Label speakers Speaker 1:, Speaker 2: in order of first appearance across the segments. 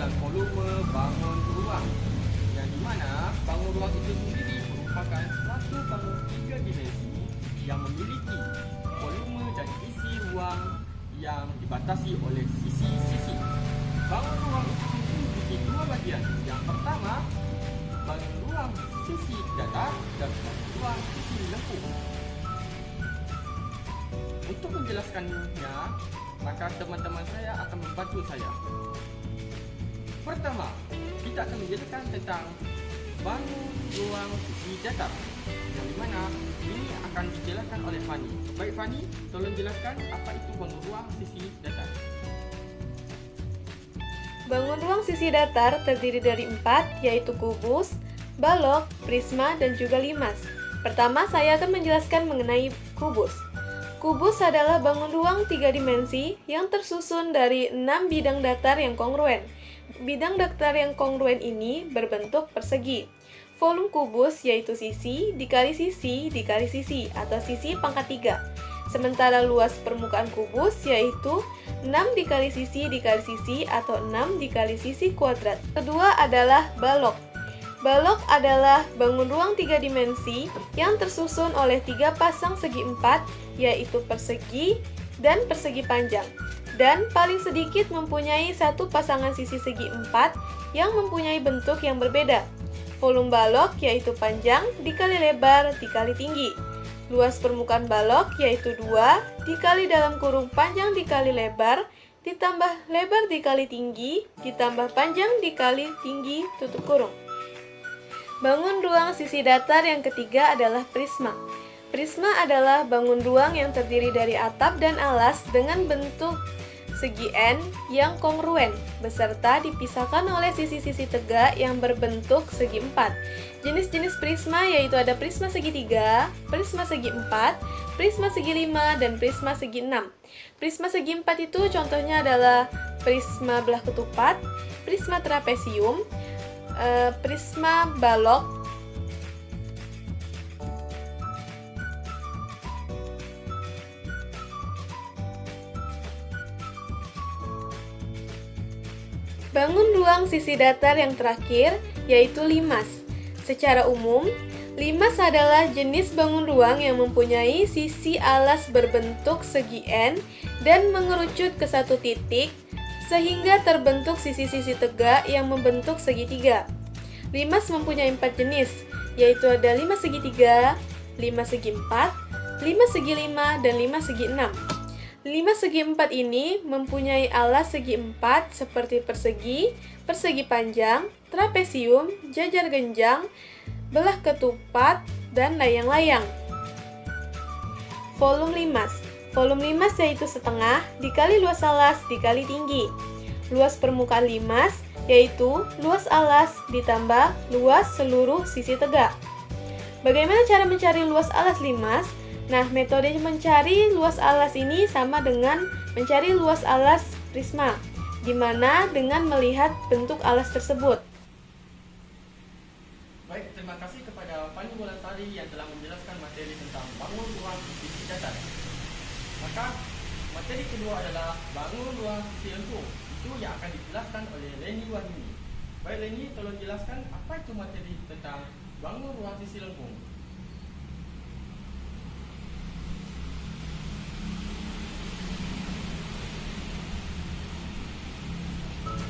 Speaker 1: dalam volume bangun ruang, yang di mana bangun ruang itu sendiri merupakan suatu bangun tiga dimensi yang memiliki volume dan isi ruang yang dibatasi oleh sisi-sisi. Bangun ruang itu sendiri memiliki dua bahagian. Yang pertama, bangun ruang sisi datar dan bangun ruang sisi lengkung. Untuk menjelaskannya, maka teman-teman saya akan membantu saya. Pertama, kita akan menjelaskan tentang bangun ruang sisi datar, yang di mana ini akan dijelaskan oleh Fani. Baik Fani, tolong jelaskan apa itu bangun ruang sisi datar.
Speaker 2: Bangun ruang sisi datar terdiri dari 4, yaitu kubus, balok, prisma, dan juga limas. Pertama, saya akan menjelaskan mengenai kubus. Kubus adalah bangun ruang 3 dimensi yang tersusun dari 6 bidang datar yang kongruen. Bidang datar yang kongruen ini berbentuk persegi. Volume kubus yaitu sisi dikali sisi dikali sisi atau sisi pangkat 3. Sementara luas permukaan kubus yaitu 6 dikali sisi atau 6 dikali sisi kuadrat. Kedua adalah balok. Balok adalah bangun ruang 3 dimensi yang tersusun oleh 3 pasang segi 4, yaitu persegi dan persegi panjang. Dan paling sedikit mempunyai satu pasangan sisi segi 4 yang mempunyai bentuk yang berbeda. Volume balok yaitu panjang dikali lebar dikali tinggi. Luas permukaan balok yaitu 2 dikali dalam kurung panjang dikali lebar ditambah lebar dikali tinggi ditambah panjang dikali tinggi tutup kurung. Bangun ruang sisi datar yang ketiga adalah prisma. Prisma adalah bangun ruang yang terdiri dari atap dan alas dengan bentuk segi N yang kongruen, beserta dipisahkan oleh sisi-sisi tegak yang berbentuk segi 4. Jenis-jenis prisma yaitu ada prisma segitiga, prisma segi 4, prisma segi 5, dan prisma segi 6. Prisma segi 4 itu contohnya adalah prisma belah ketupat, prisma trapesium, prisma balok, bangun ruang sisi datar yang terakhir yaitu limas. Secara umum, limas adalah jenis bangun ruang yang mempunyai sisi alas berbentuk segi N dan mengerucut ke satu titik sehingga terbentuk sisi-sisi tegak yang membentuk segitiga. Limas mempunyai 4 jenis, yaitu ada limas segitiga, limas segi 4, limas segi 5, dan limas segi 6. Limas segi 4 ini mempunyai alas segi 4 seperti persegi, persegi panjang, trapesium, jajar genjang, belah ketupat, dan layang-layang. Volume limas. Volume limas yaitu setengah dikali luas alas dikali tinggi. Luas permukaan limas yaitu luas alas ditambah luas seluruh sisi tegak. Bagaimana cara mencari luas alas limas? Nah, metode mencari luas alas ini sama dengan mencari luas alas prisma, di mana dengan melihat bentuk alas tersebut.
Speaker 1: Baik, terima kasih kepada Fani Wolansari yang telah menjelaskan materi tentang bangun ruang sisi datar. Maka materi kedua adalah bangun ruang sisi lengkung. Itu yang akan dijelaskan oleh Leni Wahyuni. Baik Leni, tolong jelaskan apa itu materi tentang bangun ruang sisi lengkung.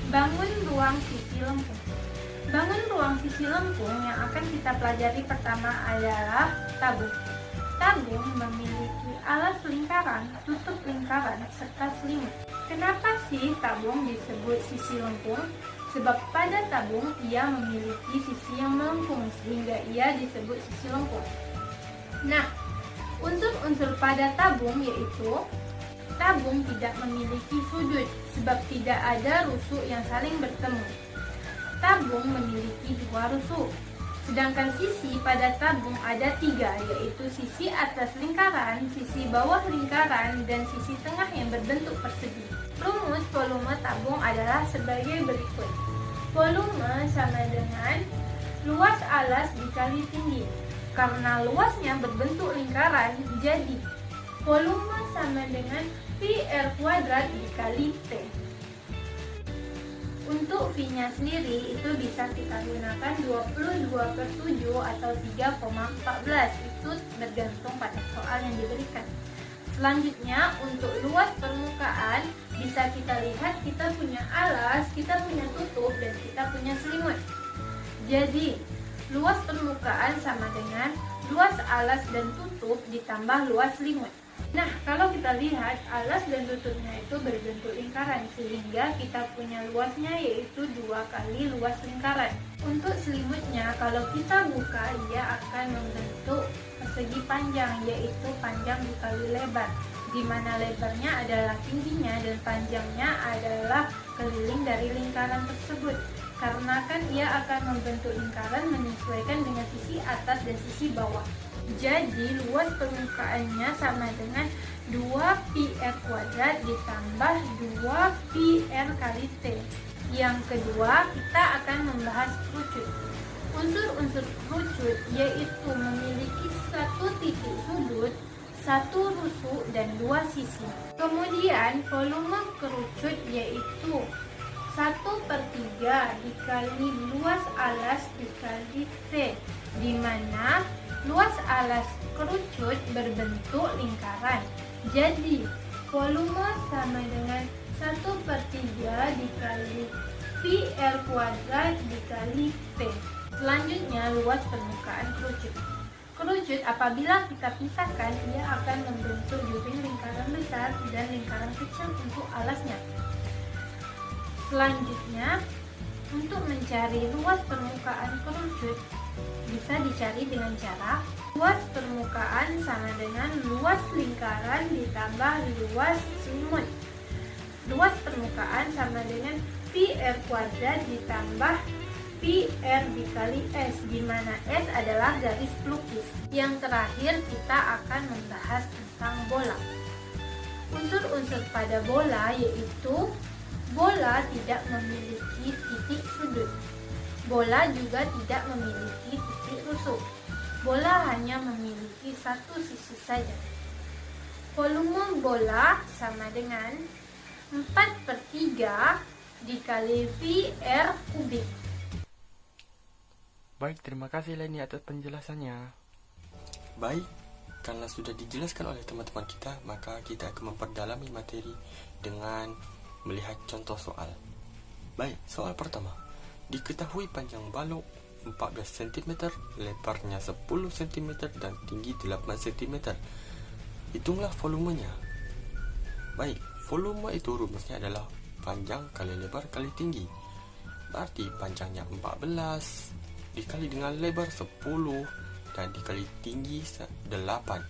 Speaker 3: Bangun ruang sisi lengkung. Bangun ruang sisi lengkung yang akan kita pelajari pertama adalah tabung. Tabung memiliki alas lingkaran, tutup lingkaran, serta selimut. Kenapa sih tabung disebut sisi lengkung? Sebab pada tabung ia memiliki sisi yang melengkung sehingga ia disebut sisi lengkung. Nah, unsur-unsur pada tabung yaitu tabung tidak memiliki sudut sebab tidak ada rusuk yang saling bertemu. Tabung memiliki 2 rusuk. Sedangkan sisi pada tabung ada 3, yaitu sisi atas lingkaran, sisi bawah lingkaran, dan sisi tengah yang berbentuk persegi. Rumus volume tabung adalah sebagai berikut. Volume sama dengan luas alas dikali tinggi. Karena luasnya berbentuk lingkaran, jadi volume sama dengan pi R² dikali T. Untuk V-nya sendiri itu bisa kita gunakan 22/7 atau 3,14. Itu bergantung pada soal yang diberikan. Selanjutnya untuk luas permukaan bisa kita lihat kita punya alas, kita punya tutup, dan kita punya selimut. Jadi luas permukaan sama dengan luas alas dan tutup ditambah luas selimut. Nah, kalau kita lihat alas dan tutupnya itu berbentuk lingkaran, sehingga kita punya luasnya yaitu 2 kali luas lingkaran. Untuk selimutnya, kalau kita buka, ia akan membentuk persegi panjang, yaitu panjang dikali lebar, di mana lebarnya adalah tingginya dan panjangnya adalah keliling dari lingkaran tersebut. Karena kan ia akan membentuk lingkaran menyesuaikan dengan sisi atas dan sisi bawah. Jadi luas permukaannya sama dengan 2πr kuadrat ditambah 2πr kali T. Yang kedua, kita akan membahas kerucut. Unsur-unsur kerucut yaitu memiliki satu titik sudut, satu rusuk, dan 2 sisi. Kemudian volume kerucut yaitu 1/3 dikali luas alas dikali T, di mana luas alas kerucut berbentuk lingkaran. Jadi volume sama dengan 1/3 dikali πr kuadrat dikali T. Selanjutnya luas permukaan kerucut. Kerucut apabila kita pisahkan, ia akan membentuk dinding lingkaran besar dan lingkaran kecil untuk alasnya. Selanjutnya, untuk mencari luas permukaan kerucut bisa dicari dengan cara luas permukaan sama dengan luas lingkaran ditambah luas selimut. Luas permukaan sama dengan πr kuadrat ditambah πr dikali S, di mana S adalah garis pelukis. Yang terakhir kita akan membahas tentang bola. Unsur-unsur pada bola yaitu bola tidak memiliki titik sudut. Bola juga tidak memiliki titik rusuk. Bola hanya memiliki satu sisi saja. Volume bola sama dengan 4/3 dikali πr kubik.
Speaker 1: Baik, terima kasih Leni atas penjelasannya.
Speaker 4: Baik, karena sudah dijelaskan oleh teman-teman kita, maka kita akan memperdalami materi dengan melihat contoh soal. Baik, soal pertama. Diketahui panjang balok 14 cm, lebarnya 10 cm, dan tinggi 8 cm. Hitunglah volumenya. Baik, volume itu rumusnya adalah panjang kali lebar kali tinggi. Berarti panjangnya 14 dikali dengan lebar 10 dan dikali tinggi 8.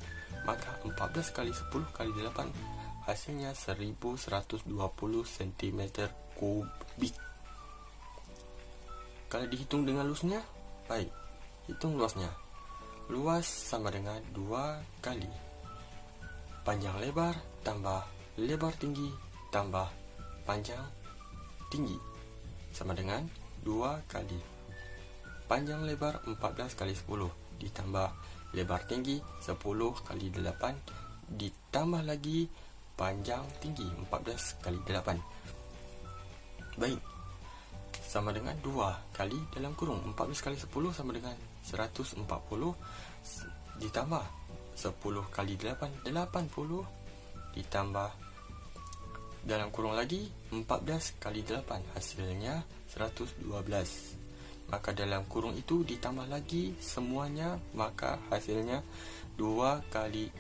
Speaker 4: Maka 14 kali 10 kali 8 hasilnya 1120 cm kubik. Kalau dihitung dengan luasnya, baik, hitung luasnya. Luas sama dengan 2 kali panjang lebar tambah lebar tinggi tambah panjang tinggi, sama dengan 2 kali panjang lebar 14 kali 10 ditambah lebar tinggi 10 kali 8 ditambah lagi panjang tinggi 14 kali 8. Baik, sama dengan 2 kali dalam kurung 14 kali 10 sama dengan 140 ditambah 10 kali 8 80 ditambah dalam kurung lagi 14 kali 8 hasilnya 112. Maka dalam kurung itu ditambah lagi semuanya, maka hasilnya 2 kali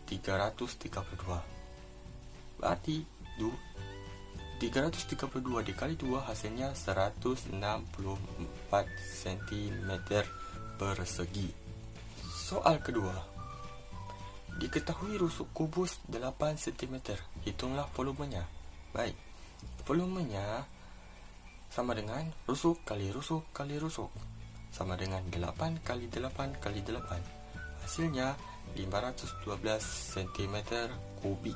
Speaker 4: 332. Berarti 332 dikali 2 hasilnya 164 cm persegi. Soal kedua. Diketahui rusuk kubus 8 cm. Hitunglah volumenya. Baik, volumenya sama dengan rusuk kali rusuk kali rusuk, sama dengan 8 kali 8 kali 8. Hasilnya 512 cm kubik.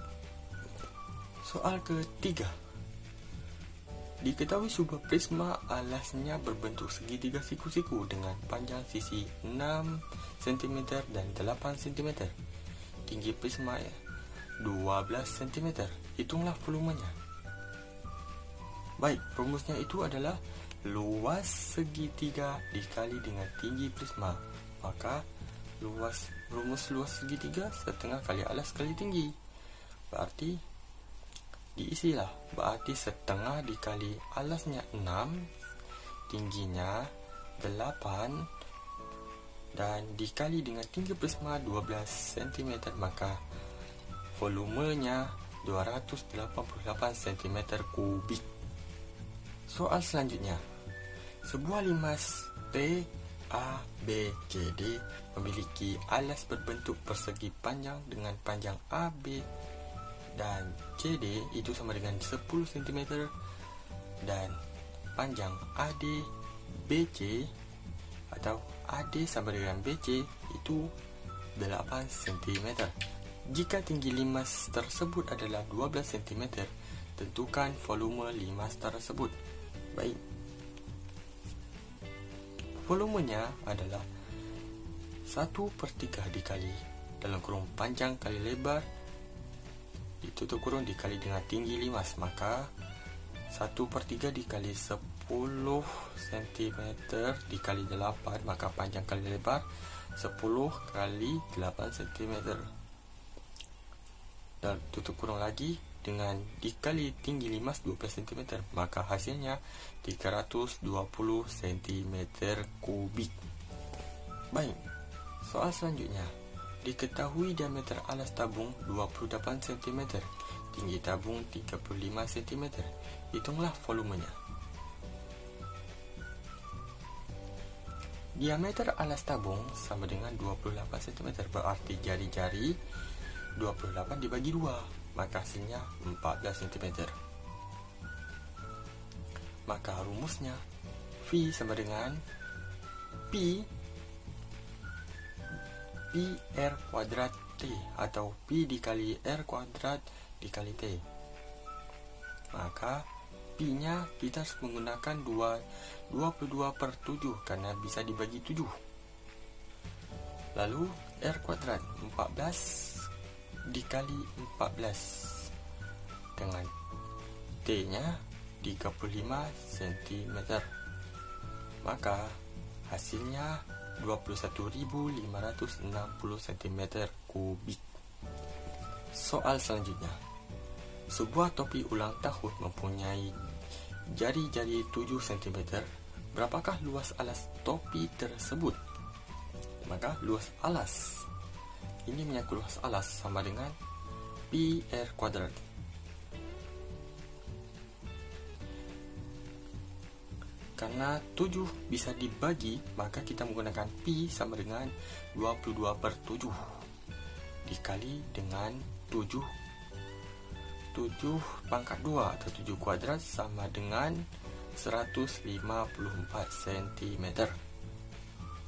Speaker 4: Soal ketiga. Diketahui sebuah prisma alasnya berbentuk segitiga siku-siku dengan panjang sisi 6 cm dan 8 cm. Tinggi prisma 12 cm. Hitunglah volumenya. Baik, rumusnya itu adalah luas segitiga dikali dengan tinggi prisma. Maka rumus luas segitiga setengah kali alas kali tinggi. Berarti diisilah. Berarti setengah dikali alasnya 6, tingginya 8, dan dikali dengan tinggi prisma 12 cm, maka volumenya 288 cm kubik. Soal selanjutnya. Sebuah limas P, A, B, C, D memiliki alas berbentuk persegi panjang dengan panjang AB dan CD itu sama dengan 10 cm dan panjang AD BC atau AD sama dengan BC itu 8 cm. Jika tinggi limas tersebut adalah 12 cm, tentukan volume limas tersebut. Baik. Volumenya adalah 1/3 dikali dalam kurung panjang kali lebar ditutup kurung dikali dengan tinggi limas, maka 1/3 dikali 10 cm dikali 8, maka panjang kali lebar 10 kali 8 cm, dan tutup kurung lagi dengan dikali tinggi limas 12 cm, maka hasilnya 320 cm kubik. Baik, soal selanjutnya. Diketahui diameter alas tabung 28 cm, tinggi tabung 35 cm. Hitunglah volumenya. Diameter alas tabung sama dengan 28 cm, berarti jari-jari 28 dibagi 2, maka hasilnya 14 cm. Maka rumusnya V sama dengan P R kuadrat T atau P dikali R kuadrat dikali T. Maka P-nya kita harus menggunakan 22/7 karena bisa dibagi 7. Lalu R kuadrat 14 dikali 14 dengan T-nya 35 cm. Maka hasilnya 21.560 cm kubik. Soal selanjutnya. Sebuah topi ulang tahun mempunyai jari-jari 7 cm. Berapakah luas alas topi tersebut? Maka luas alas ini menyangkut luas alas sama dengan Pi R kuadrat. Karena 7 bisa dibagi, maka kita menggunakan Pi sama dengan 22/7 dikali dengan 7 pangkat 2 atau 7 kuadrat sama dengan 154 cm.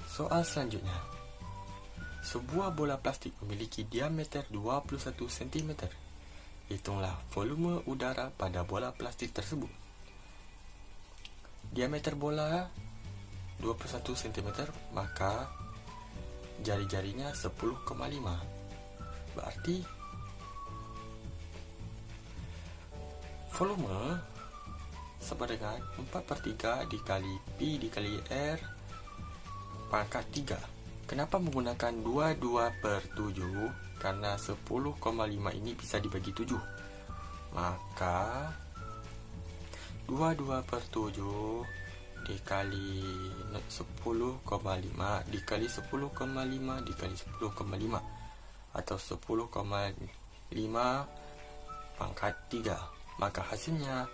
Speaker 4: Soal selanjutnya. Sebuah bola plastik memiliki diameter 21 cm. Hitunglah volume udara pada bola plastik tersebut. Diameter bola 21 cm, maka jari-jarinya 10,5. Berarti volume sama dengan 4/3 dikali Pi dikali R pangkat 3. Kenapa menggunakan 22/7? Karena 10,5 ini bisa dibagi 7. Maka 22/7 dikali 10,5 dikali 10,5 dikali 10,5 atau 10,5 pangkat 3, maka hasilnya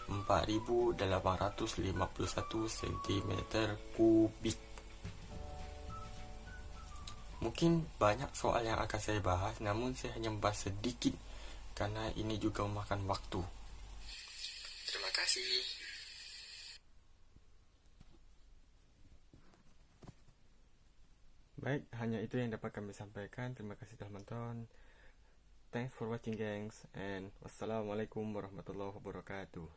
Speaker 4: 4.851 cm kubik. Mungkin banyak soal yang akan saya bahas, namun saya hanya membahas sedikit karena ini juga memakan waktu. Terima kasih. Baik, hanya itu yang dapat kami sampaikan. Terima kasih telah menonton. Thanks for watching, gengs, and wassalamualaikum warahmatullahi wabarakatuh.